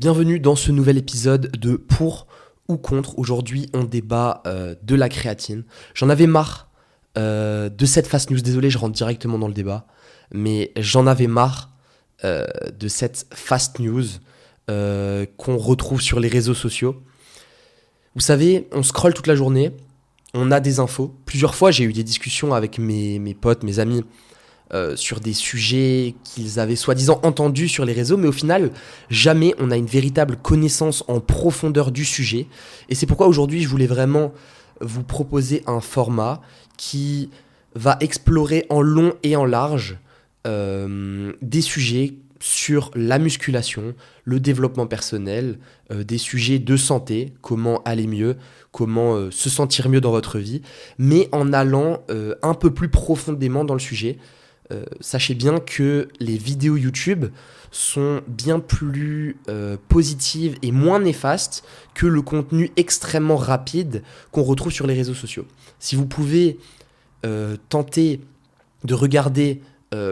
Bienvenue dans ce nouvel épisode de Pour ou Contre. Aujourd'hui, on débat de la créatine. J'en avais marre de cette fast news. Désolé, je rentre directement dans le débat. Mais j'en avais marre de cette fast news qu'on retrouve sur les réseaux sociaux. Vous savez, on scrolle toute la journée, on a des infos. Plusieurs fois, j'ai eu des discussions avec mes potes, mes amis, sur des sujets qu'ils avaient soi-disant entendus sur les réseaux, mais au final, jamais on a une véritable connaissance en profondeur du sujet. Et c'est pourquoi aujourd'hui, je voulais vraiment vous proposer un format qui va explorer en long et en large des sujets sur la musculation, le développement personnel, des sujets de santé, comment aller mieux, comment se sentir mieux dans votre vie, mais en allant un peu plus profondément dans le sujet. Sachez bien que les vidéos YouTube sont bien plus positives et moins néfastes que le contenu extrêmement rapide qu'on retrouve sur les réseaux sociaux. Si vous pouvez tenter de regarder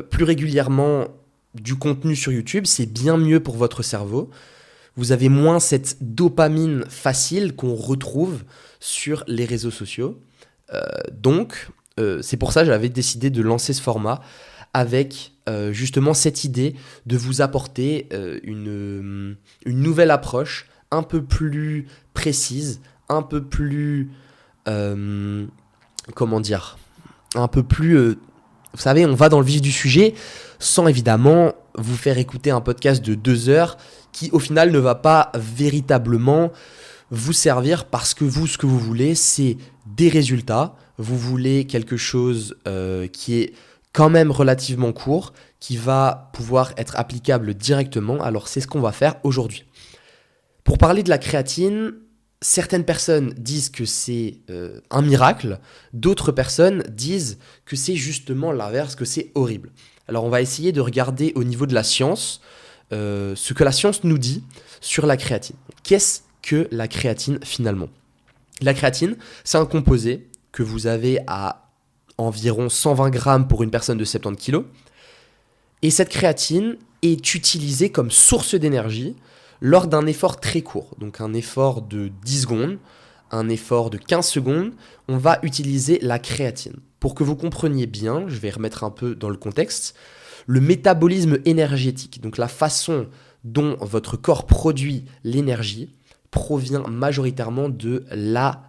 plus régulièrement du contenu sur YouTube, c'est bien mieux pour votre cerveau. Vous avez moins cette dopamine facile qu'on retrouve sur les réseaux sociaux. Donc, c'est pour ça que j'avais décidé de lancer ce format avec justement cette idée de vous apporter une nouvelle approche un peu plus précise, un peu plus... comment dire, un peu plus... vous savez, on va dans le vif du sujet sans évidemment vous faire écouter un podcast de 2 heures qui au final ne va pas véritablement vous servir parce que vous, ce que vous voulez, c'est des résultats. Vous voulez quelque chose qui est quand même relativement court, qui va pouvoir être applicable directement. Alors c'est ce qu'on va faire aujourd'hui. Pour parler de la créatine, certaines personnes disent que c'est un miracle, d'autres personnes disent que c'est justement l'inverse, que c'est horrible. Alors on va essayer de regarder au niveau de la science ce que la science nous dit sur la créatine. Qu'est-ce que la créatine finalement ? La créatine, c'est un composé que vous avez à environ 120 grammes pour une personne de 70 kg. Et cette créatine est utilisée comme source d'énergie lors d'un effort très court. Donc un effort de 10 secondes, un effort de 15 secondes, on va utiliser la créatine. Pour que vous compreniez bien, je vais remettre un peu dans le contexte, le métabolisme énergétique, donc la façon dont votre corps produit l'énergie, provient majoritairement de l'ATP.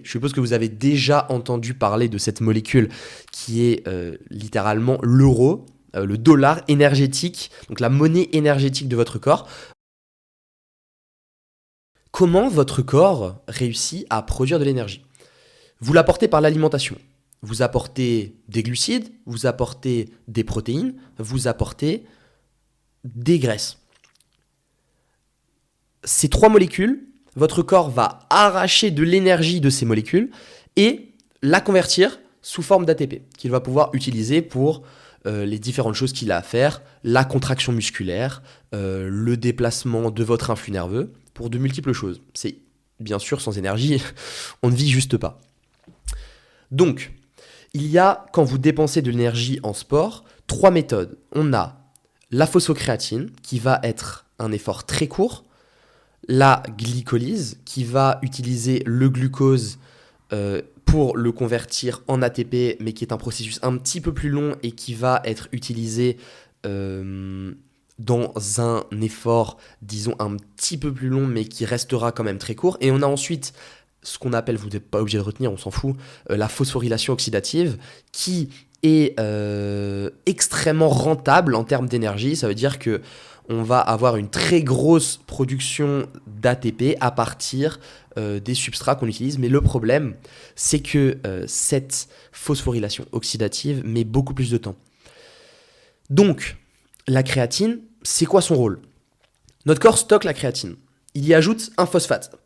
Je suppose que vous avez déjà entendu parler de cette molécule qui est littéralement l'euro, le dollar énergétique, donc la monnaie énergétique de votre corps. Comment votre corps réussit à produire de l'énergie ? Vous l'apportez par l'alimentation. Vous apportez des glucides, vous apportez des protéines, vous apportez des graisses. Ces 3 molécules, votre corps va arracher de l'énergie de ces molécules et la convertir sous forme d'ATP qu'il va pouvoir utiliser pour les différentes choses qu'il a à faire, la contraction musculaire, le déplacement de votre influx nerveux, pour de multiples choses. C'est bien sûr sans énergie, on ne vit juste pas. Donc, il y a, quand vous dépensez de l'énergie en sport, 3 méthodes. On a la phosphocréatine, qui va être un effort très court, la glycolyse, qui va utiliser le glucose pour le convertir en ATP, mais qui est un processus un petit peu plus long et qui va être utilisé dans un effort, disons, un petit peu plus long, mais qui restera quand même très court. Et on a ensuite ce qu'on appelle, vous n'êtes pas obligé de retenir, on s'en fout, la phosphorylation oxydative, qui est extrêmement rentable en termes d'énergie. Ça veut dire que on va avoir une très grosse production d'ATP à partir des substrats qu'on utilise. Mais le problème, c'est que cette phosphorylation oxydative met beaucoup plus de temps. Donc, la créatine, c'est quoi son rôle ? Notre corps stocke la créatine. Il y ajoute un phosphate.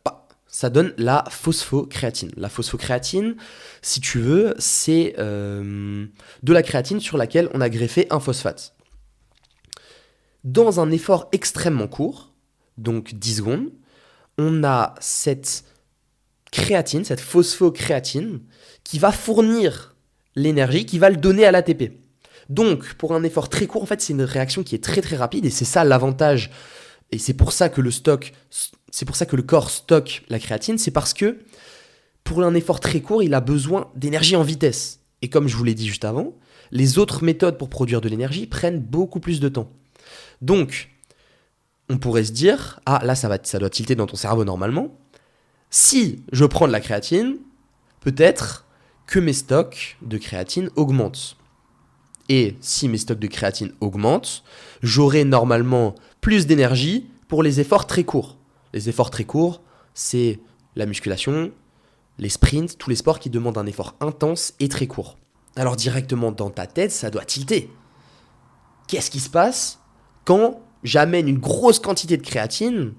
Ça donne la phosphocréatine. La phosphocréatine, si tu veux, c'est de la créatine sur laquelle on a greffé un phosphate. Dans un effort extrêmement court, donc 10 secondes, on a cette créatine, cette phosphocréatine, qui va fournir l'énergie, qui va le donner à l'ATP. Donc, pour un effort très court, en fait, c'est une réaction qui est très très rapide, et c'est ça l'avantage Et c'est pour ça que c'est pour ça que le corps stocke la créatine, c'est parce que pour un effort très court, il a besoin d'énergie en vitesse. Et comme je vous l'ai dit juste avant, les autres méthodes pour produire de l'énergie prennent beaucoup plus de temps. Donc, on pourrait se dire, ah là ça doit tilter dans ton cerveau normalement, si je prends de la créatine, peut-être que mes stocks de créatine augmentent. Et si mes stocks de créatine augmentent, j'aurai normalement plus d'énergie pour les efforts très courts. Les efforts très courts, c'est la musculation, les sprints, tous les sports qui demandent un effort intense et très court. Alors directement dans ta tête, ça doit tilter. Qu'est-ce qui se passe quand j'amène une grosse quantité de créatine?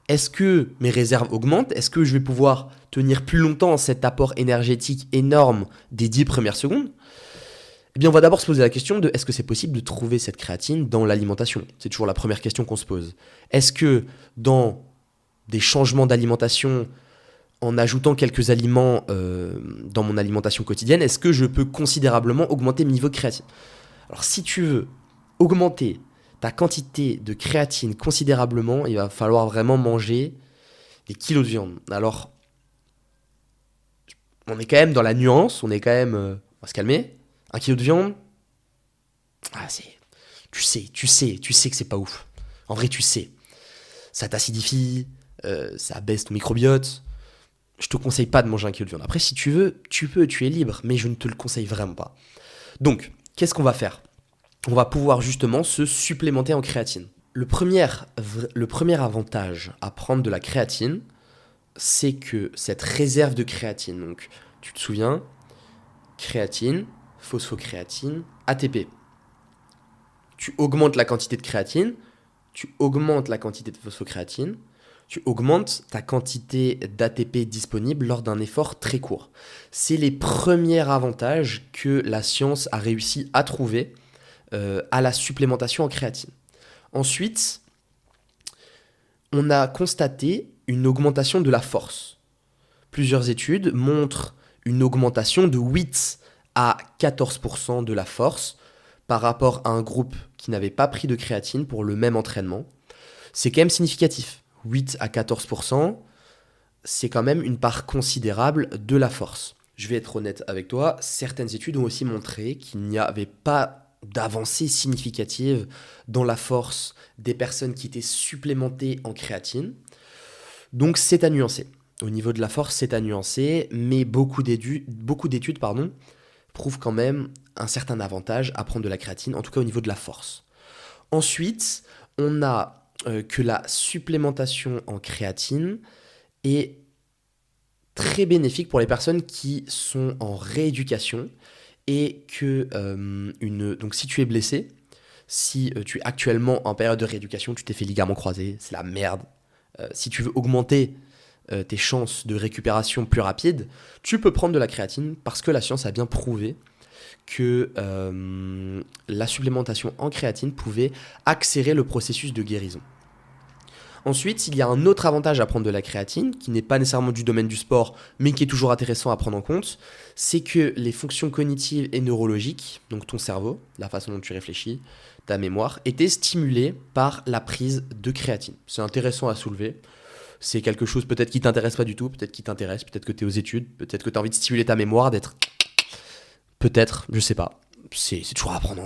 Est-ce que mes réserves augmentent? Est-ce que je vais pouvoir tenir plus longtemps cet apport énergétique énorme des 10 premières secondes? Eh bien, on va d'abord se poser la question de est-ce que c'est possible de trouver cette créatine dans l'alimentation? C'est toujours la première question qu'on se pose. Est-ce que dans des changements d'alimentation, en ajoutant quelques aliments dans mon alimentation quotidienne, est-ce que je peux considérablement augmenter mes niveaux de créatine? Alors, si tu veux augmenter ta quantité de créatine considérablement, il va falloir vraiment manger des kilos de viande. Alors, on est quand même dans la nuance, on est quand même... on va se calmer. 1 kilo de viande, tu sais que c'est pas ouf. En vrai, tu sais. Ça t'acidifie, ça baisse ton microbiote. Je te conseille pas de manger 1 kilo de viande. Après, si tu veux, tu peux, tu es libre, mais je ne te le conseille vraiment pas. Donc, qu'est-ce qu'on va faire? On va pouvoir justement se supplémenter en créatine. Le premier avantage à prendre de la créatine, c'est que cette réserve de créatine, donc tu te souviens, créatine, phosphocréatine, ATP. Tu augmentes la quantité de créatine, tu augmentes la quantité de phosphocréatine, tu augmentes ta quantité d'ATP disponible lors d'un effort très court. C'est les premiers avantages que la science a réussi à trouver à la supplémentation en créatine. Ensuite, on a constaté une augmentation de la force. Plusieurs études montrent une augmentation de 8 à 14% de la force par rapport à un groupe qui n'avait pas pris de créatine pour le même entraînement. C'est quand même significatif. 8 à 14%, c'est quand même une part considérable de la force. Je vais être honnête avec toi, certaines études ont aussi montré qu'il n'y avait pas d'avancée significative dans la force des personnes qui étaient supplémentées en créatine. Donc c'est à nuancer. Au niveau de la force, c'est à nuancer, mais beaucoup d'études prouvent quand même un certain avantage à prendre de la créatine, en tout cas au niveau de la force. Ensuite, on a que la supplémentation en créatine est très bénéfique pour les personnes qui sont en rééducation et que donc si tu es blessé, si tu es actuellement en période de rééducation, tu t'es fait ligament croisé, c'est la merde. Si tu veux augmenter tes chances de récupération plus rapides, tu peux prendre de la créatine parce que la science a bien prouvé que la supplémentation en créatine pouvait accélérer le processus de guérison. Ensuite, il y a un autre avantage à prendre de la créatine, qui n'est pas nécessairement du domaine du sport, mais qui est toujours intéressant à prendre en compte, c'est que les fonctions cognitives et neurologiques, donc ton cerveau, la façon dont tu réfléchis, ta mémoire, étaient stimulées par la prise de créatine. C'est intéressant à soulever. C'est quelque chose peut-être qui t'intéresse pas du tout, peut-être qui t'intéresse, peut-être que tu es aux études, peut-être que tu as envie de stimuler ta mémoire, d'être... Peut-être, je sais pas. C'est toujours à prendre.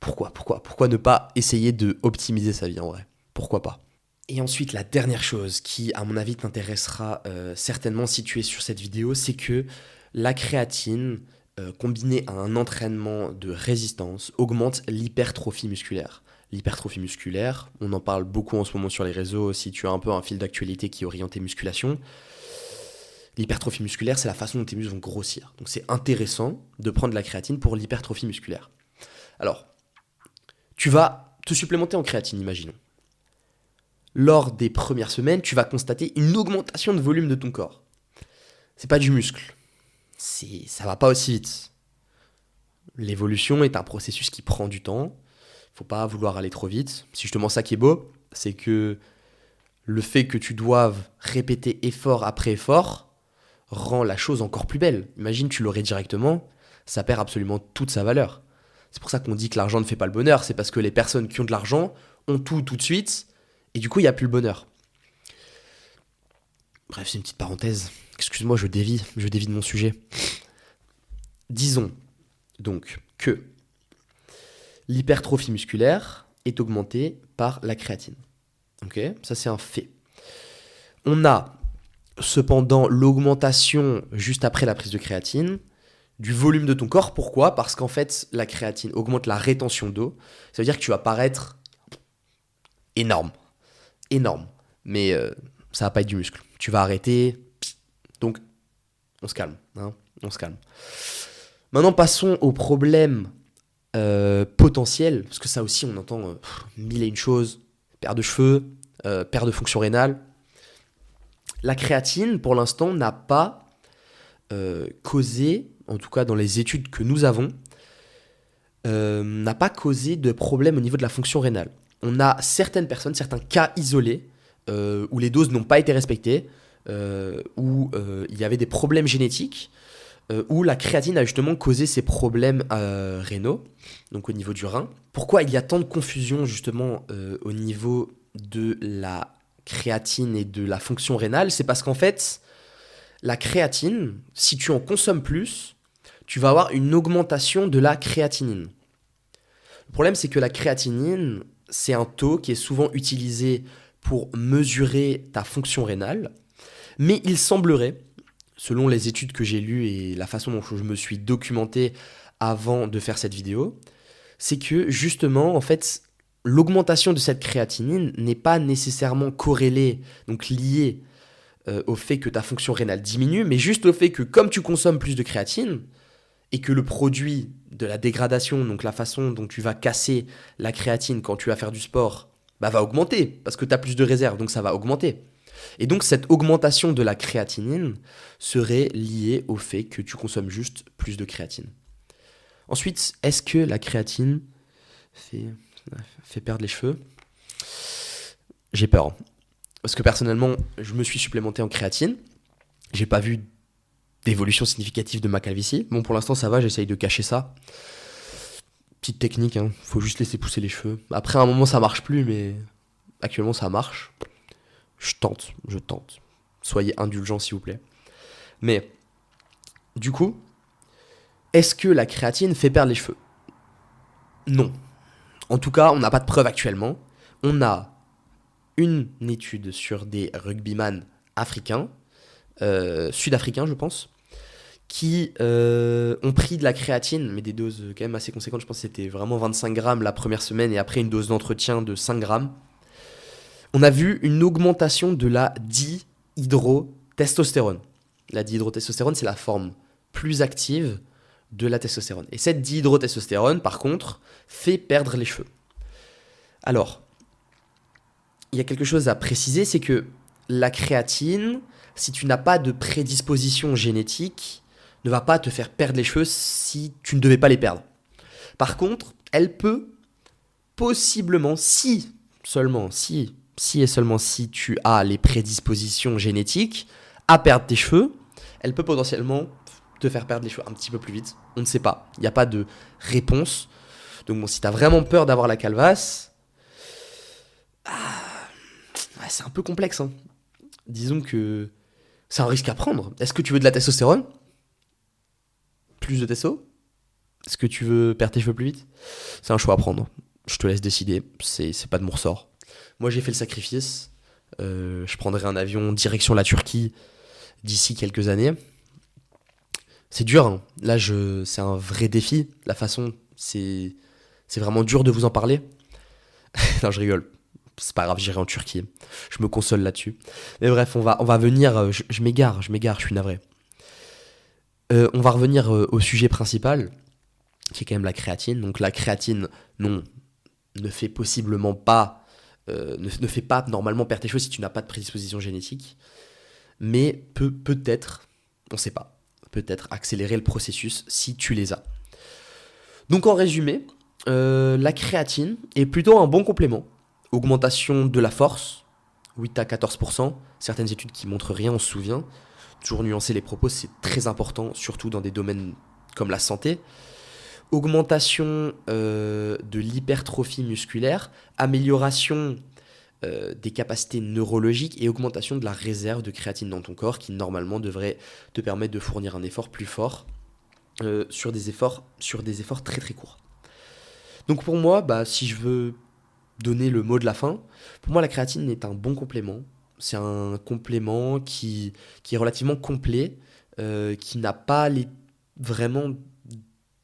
Pourquoi ne pas essayer de optimiser sa vie en vrai? Pourquoi pas? Et ensuite, la dernière chose qui, à mon avis, t'intéressera certainement si tu es sur cette vidéo, c'est que la créatine, combinée à un entraînement de résistance, augmente l'hypertrophie musculaire. L'hypertrophie musculaire, on en parle beaucoup en ce moment sur les réseaux, si tu as un peu un fil d'actualité qui est orienté musculation. L'hypertrophie musculaire, c'est la façon dont tes muscles vont grossir. Donc c'est intéressant de prendre de la créatine pour l'hypertrophie musculaire. Alors, tu vas te supplémenter en créatine, imaginons. Lors des premières semaines, tu vas constater une augmentation de volume de ton corps. C'est pas du muscle. Ça va pas aussi vite. L'évolution est un processus qui prend du temps. Faut pas vouloir aller trop vite. C'est justement ça qui est beau, c'est que le fait que tu doives répéter effort après effort rend la chose encore plus belle. Imagine, tu l'aurais directement, ça perd absolument toute sa valeur. C'est pour ça qu'on dit que l'argent ne fait pas le bonheur, c'est parce que les personnes qui ont de l'argent ont tout de suite, Et du coup, il n'y a plus le bonheur. Bref, c'est une petite parenthèse. Excuse-moi, je dévie de mon sujet. Disons donc que l'hypertrophie musculaire est augmentée par la créatine. Ok, ça c'est un fait. On a cependant l'augmentation juste après la prise de créatine du volume de ton corps. Pourquoi ? Parce qu'en fait, la créatine augmente la rétention d'eau. Ça veut dire que tu vas paraître énorme. Énorme. Mais ça va pas être du muscle. Tu vas arrêter. Donc, on se calme. Hein, on se calme. Maintenant, passons au problème potentiel. Parce que ça aussi, on entend mille et une choses. Perte de cheveux, perte de fonction rénale. La créatine, pour l'instant, n'a pas causé, en tout cas dans les études que nous avons, n'a pas causé de problème au niveau de la fonction rénale. On a certaines personnes, certains cas isolés, où les doses n'ont pas été respectées, où il y avait des problèmes génétiques, où la créatine a justement causé ces problèmes rénaux, donc au niveau du rein. Pourquoi il y a tant de confusion justement au niveau de la créatine et de la fonction rénale ? C'est parce qu'en fait, la créatine, si tu en consommes plus, tu vas avoir une augmentation de la créatinine. Le problème, c'est que la créatinine, c'est un taux qui est souvent utilisé pour mesurer ta fonction rénale, mais il semblerait, selon les études que j'ai lues et la façon dont je me suis documenté avant de faire cette vidéo, c'est que justement, en fait, l'augmentation de cette créatinine n'est pas nécessairement corrélée, donc liée au fait que ta fonction rénale diminue, mais juste au fait que comme tu consommes plus de créatine, et que le produit de la dégradation, donc la façon dont tu vas casser la créatine quand tu vas faire du sport, va augmenter, parce que tu as plus de réserves, donc ça va augmenter. Et donc cette augmentation de la créatinine serait liée au fait que tu consommes juste plus de créatine. Ensuite, est-ce que la créatine fait perdre les cheveux ? J'ai peur. Parce que personnellement, je me suis supplémenté en créatine. J'ai pas vu d'évolution significative de ma calvitie. Bon, pour l'instant, ça va, j'essaye de cacher ça. Petite technique, hein, faut juste laisser pousser les cheveux. Après, à un moment, ça marche plus, mais actuellement, ça marche. Je tente. Soyez indulgents, s'il vous plaît. Mais, du coup, est-ce que la créatine fait perdre les cheveux ? Non. En tout cas, on n'a pas de preuve actuellement. On a une étude sur des rugbyman africains, sud-africains, je pense, qui ont pris de la créatine, mais des doses quand même assez conséquentes. Je pense que c'était vraiment 25 grammes la première semaine et après une dose d'entretien de 5 grammes. On a vu une augmentation de la dihydrotestostérone. La dihydrotestostérone, c'est la forme plus active de la testostérone. Et cette dihydrotestostérone, par contre, fait perdre les cheveux. Alors, il y a quelque chose à préciser, c'est que la créatine, si tu n'as pas de prédisposition génétique, ne va pas te faire perdre les cheveux si tu ne devais pas les perdre. Par contre, elle peut possiblement, si et seulement si tu as les prédispositions génétiques à perdre tes cheveux, elle peut potentiellement te faire perdre les cheveux un petit peu plus vite. On ne sait pas, il n'y a pas de réponse. Donc bon, si tu as vraiment peur d'avoir la calvasse, c'est un peu complexe, hein. Disons que c'est un risque à prendre. Est-ce que tu veux de la testostérone ? Plus de testo ? Est-ce que tu veux perdre tes cheveux plus vite ? C'est un choix à prendre. Je te laisse décider. C'est pas de mon ressort. Moi, j'ai fait le sacrifice. Je prendrai un avion direction la Turquie d'ici quelques années. C'est dur, hein. Là, c'est un vrai défi. La façon, c'est vraiment dur de vous en parler. Non, je rigole. C'est pas grave, j'irai en Turquie. Je me console là-dessus. Mais bref, on va venir... Je m'égare, je suis navré. On va revenir au sujet principal, qui est quand même la créatine. Donc la créatine, non, ne fait possiblement pas... ne fait pas normalement perdre tes cheveux si tu n'as pas de prédisposition génétique. Mais peut-être, on ne sait pas, peut-être accélérer le processus si tu les as. Donc en résumé, la créatine est plutôt un bon complément. Augmentation de la force, 8 à 14%. Certaines études qui montrent rien, on se souvient. Toujours nuancer les propos, c'est très important, surtout dans des domaines comme la santé. Augmentation de l'hypertrophie musculaire, amélioration des capacités neurologiques et augmentation de la réserve de créatine dans ton corps qui normalement devrait te permettre de fournir un effort plus fort sur des efforts très très courts. Donc pour moi, si je veux donner le mot de la fin, pour moi la créatine est un bon complément. C'est un complément qui est relativement complet, qui n'a pas vraiment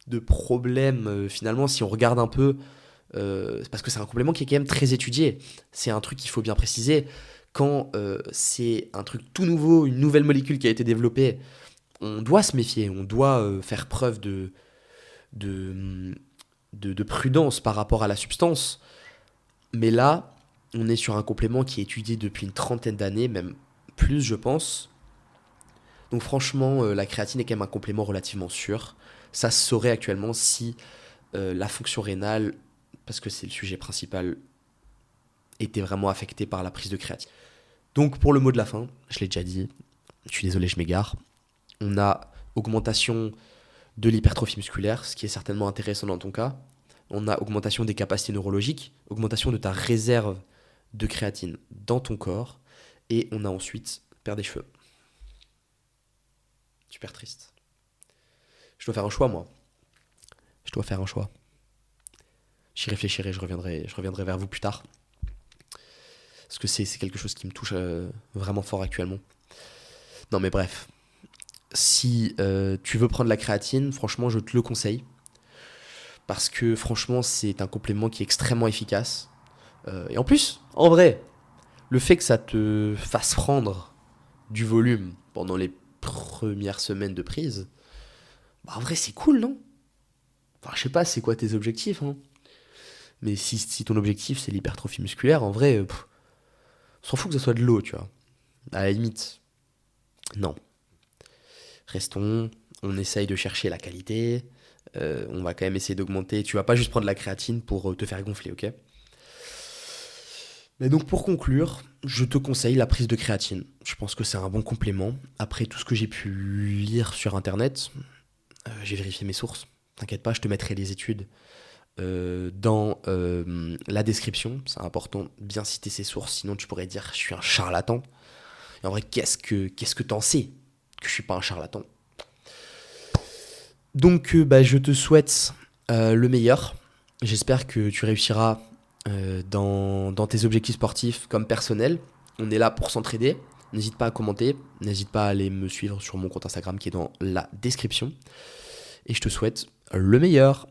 de problème finalement si on regarde un peu, parce que c'est un complément qui est quand même très étudié. C'est un truc qu'il faut bien préciser. Quand c'est un truc tout nouveau, une nouvelle molécule qui a été développée, on doit se méfier, on doit faire preuve de, de prudence par rapport à la substance. Mais là, on est sur un complément qui est étudié depuis une trentaine d'années, même plus je pense. Donc franchement, la créatine est quand même un complément relativement sûr. Ça se saurait actuellement si la fonction rénale, parce que c'est le sujet principal, était vraiment affectée par la prise de créatine. Donc pour le mot de la fin, je l'ai déjà dit, je suis désolé, je m'égare. On a augmentation de l'hypertrophie musculaire, ce qui est certainement intéressant dans ton cas. On a augmentation des capacités neurologiques, augmentation de ta réserve de créatine dans ton corps. Et on a ensuite perte des cheveux. Super triste. Je dois faire un choix, moi. Je dois faire un choix. J'y réfléchirai, je reviendrai vers vous plus tard. Parce que c'est quelque chose qui me touche vraiment fort actuellement. Non mais bref. Si tu veux prendre la créatine, franchement, je te le conseille. Parce que franchement, c'est un complément qui est extrêmement efficace. Et en plus, en vrai, le fait que ça te fasse prendre du volume pendant les premières semaines de prise, en vrai, c'est cool, non? Enfin, je sais pas, c'est quoi tes objectifs, hein? Mais si ton objectif, c'est l'hypertrophie musculaire, en vrai, on s'en fout que ça soit de l'eau, tu vois. À la limite, non. Restons, on essaye de chercher la qualité, on va quand même essayer d'augmenter. Tu vas pas juste prendre la créatine pour te faire gonfler, ok? Mais donc pour conclure, je te conseille la prise de créatine. Je pense que c'est un bon complément. Après tout ce que j'ai pu lire sur internet, j'ai vérifié mes sources. T'inquiète pas, je te mettrai les études dans la description. C'est important de bien citer ses sources, sinon tu pourrais dire je suis un charlatan. Et en vrai, qu'est-ce que t'en sais que je suis pas un charlatan? Donc je te souhaite le meilleur. J'espère que tu réussiras dans tes objectifs sportifs comme personnels. On est là pour s'entraider. N'hésite pas à commenter, n'hésite pas à aller me suivre sur mon compte Instagram qui est dans la description. Et je te souhaite le meilleur.